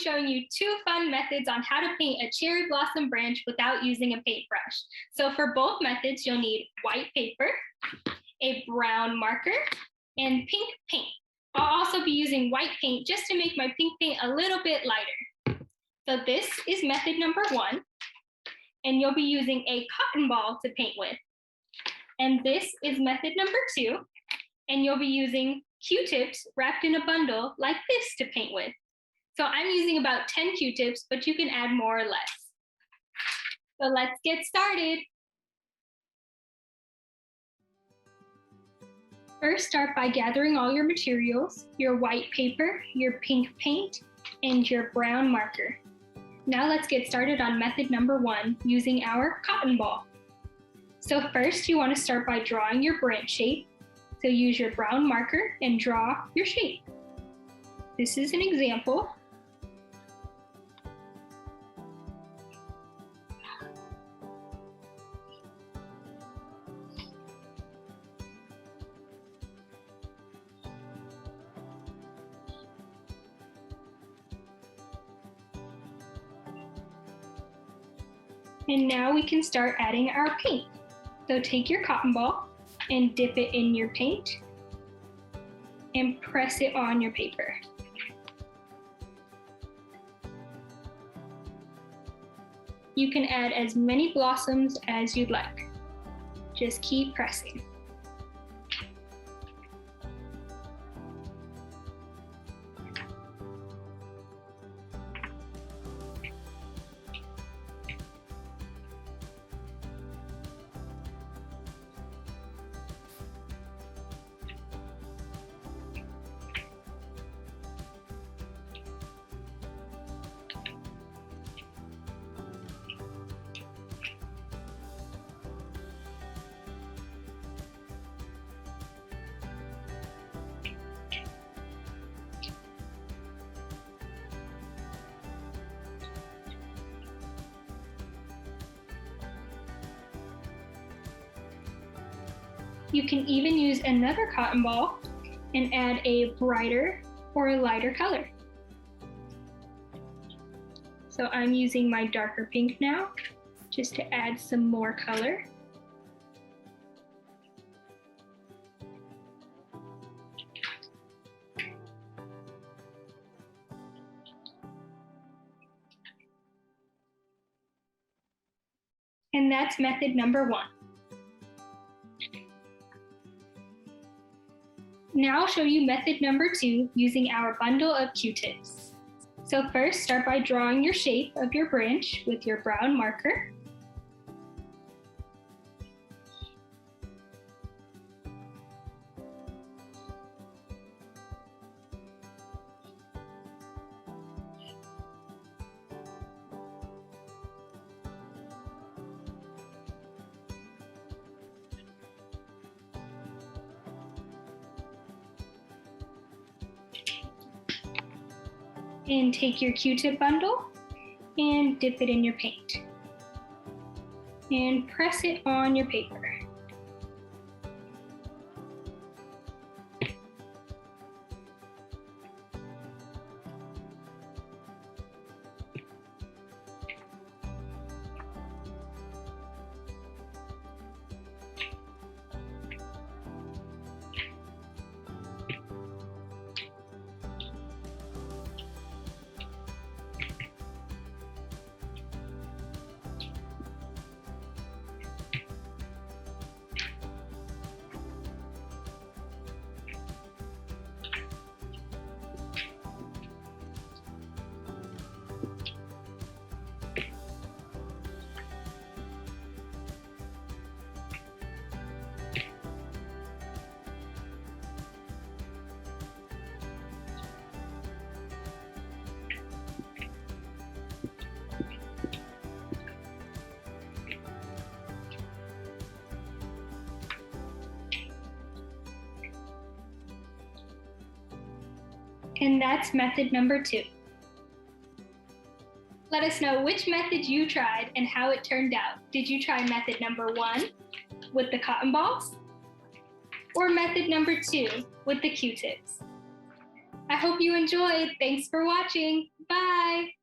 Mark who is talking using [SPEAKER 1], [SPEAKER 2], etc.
[SPEAKER 1] showing you 2 fun methods on how to paint a cherry blossom branch without using a paintbrush. So for both methods, you'll need white paper, a brown marker, and pink paint. I'll also be using white paint just to make my pink paint a little bit lighter. So this is method number 1, and you'll be using a cotton ball to paint with. And this is method number 2, and you'll be using Q-tips wrapped in a bundle like this to paint with. So I'm using about 10 Q-tips, but you can add more or less. So let's get started. First, start by gathering all your materials, your white paper, your pink paint, and your brown marker. Now let's get started on method number 1 using our cotton ball. So first, you want to start by drawing your branch shape. So use your brown marker and draw your shape. This is an example. And now we can start adding our paint. So take your cotton ball and dip it in your paint and press it on your paper. You can add as many blossoms as you'd like. Just keep pressing. You can even use another cotton ball and add a brighter or a lighter color. So I'm using my darker pink now, just to add some more color. And that's method number 1. Now I'll show you method number 2 using our bundle of Q-tips. So first, start by drawing your shape of your branch with your brown marker. And take your Q-tip bundle and dip it in your paint. And press it on your paper. And that's method number 2. Let us know which method you tried and how it turned out. Did you try method number 1 with the cotton balls? Or method number 2 with the Q-tips? I hope you enjoyed. Thanks for watching. Bye.